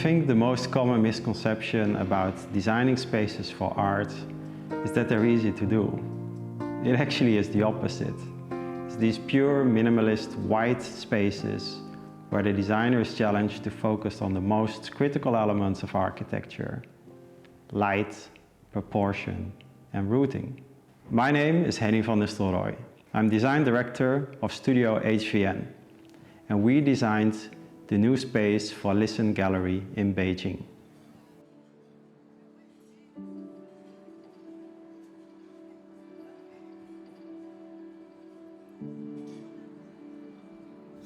think the most common misconception about designing spaces for art is that they're easy to do. It actually is the opposite. It's these pure minimalist white spaces where the designer is challenged to focus on the most critical elements of architecture: light, proportion, and routing. My name is Henny van der Stolrooy. I'm design director of Studio HVN, and we designed the new space for Lisson Gallery in Beijing.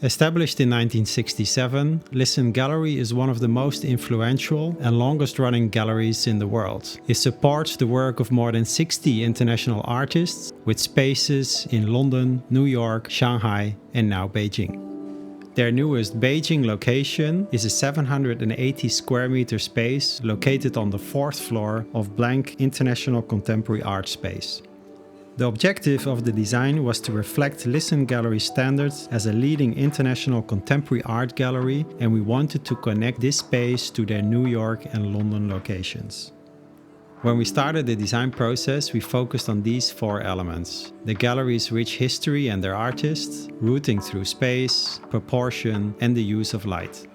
Established in 1967, Lisson Gallery is one of the most influential and longest-running galleries in the world. It supports the work of more than 60 international artists, with spaces in London, New York, Shanghai, and now Beijing. Their newest Beijing location is a 780 square meter space located on the 4th floor of Blanc International Contemporary Art Space. The objective of the design was to reflect Lisson Gallery standards as a leading international contemporary art gallery, and we wanted to connect this space to their New York and London locations. When we started the design process, we focused on these 4 elements: the gallery's rich history and their artists, routing through space, proportion, and the use of light.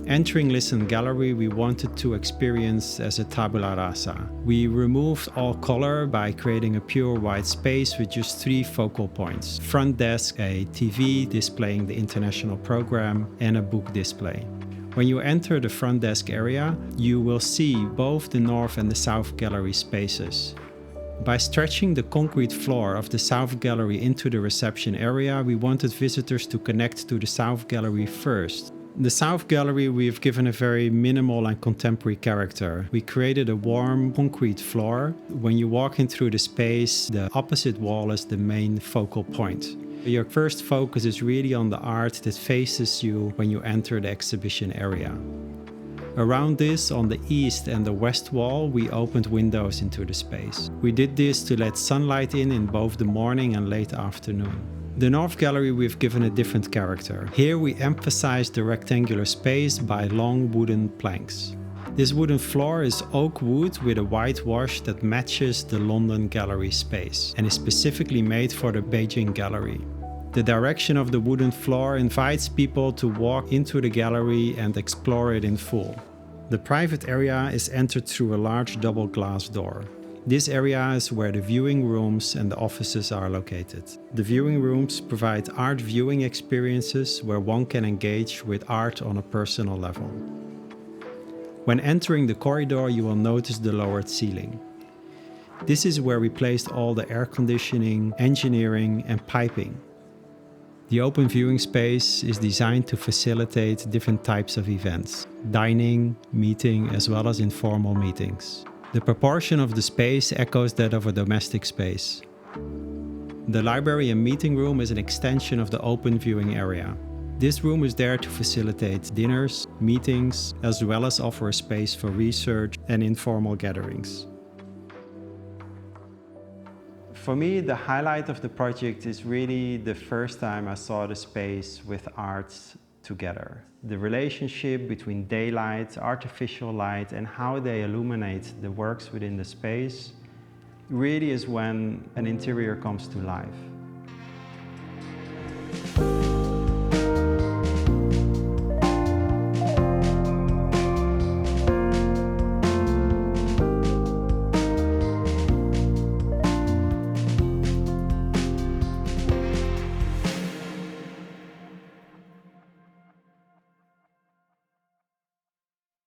Entering Lisson Gallery, we wanted to experience as a tabula rasa. We removed all color by creating a pure white space with just 3 focal points: front desk, a TV displaying the international program, and a book display. When you enter the front desk area, you will see both the North and the South Gallery spaces. By stretching the concrete floor of the South Gallery into the reception area, we wanted visitors to connect to the South Gallery first. The South Gallery we've given a very minimal and contemporary character. We created a warm concrete floor. When you walk in through the space, the opposite wall is the main focal point. Your first focus is really on the art that faces you when you enter the exhibition area. Around this, on the east and the west wall, we opened windows into the space. We did this to let sunlight in both the morning and late afternoon. The North Gallery we've given a different character. Here we emphasize the rectangular space by long wooden planks. This wooden floor is oak wood with a whitewash that matches the London Gallery space and is specifically made for the Beijing Gallery. The direction of the wooden floor invites people to walk into the gallery and explore it in full. The private area is entered through a large double glass door. This area is where the viewing rooms and the offices are located. The viewing rooms provide art viewing experiences where one can engage with art on a personal level. When entering the corridor, you will notice the lowered ceiling. This is where we placed all the air conditioning, engineering, and piping. The open viewing space is designed to facilitate different types of events: dining, meeting, as well as informal meetings. The proportion of the space echoes that of a domestic space. The library and meeting room is an extension of the open viewing area. This room is there to facilitate dinners, meetings, as well as offer a space for research and informal gatherings. For me, the highlight of the project is really the first time I saw the space with art together. The relationship between daylight, artificial light, and how they illuminate the works within the space really is when an interior comes to life.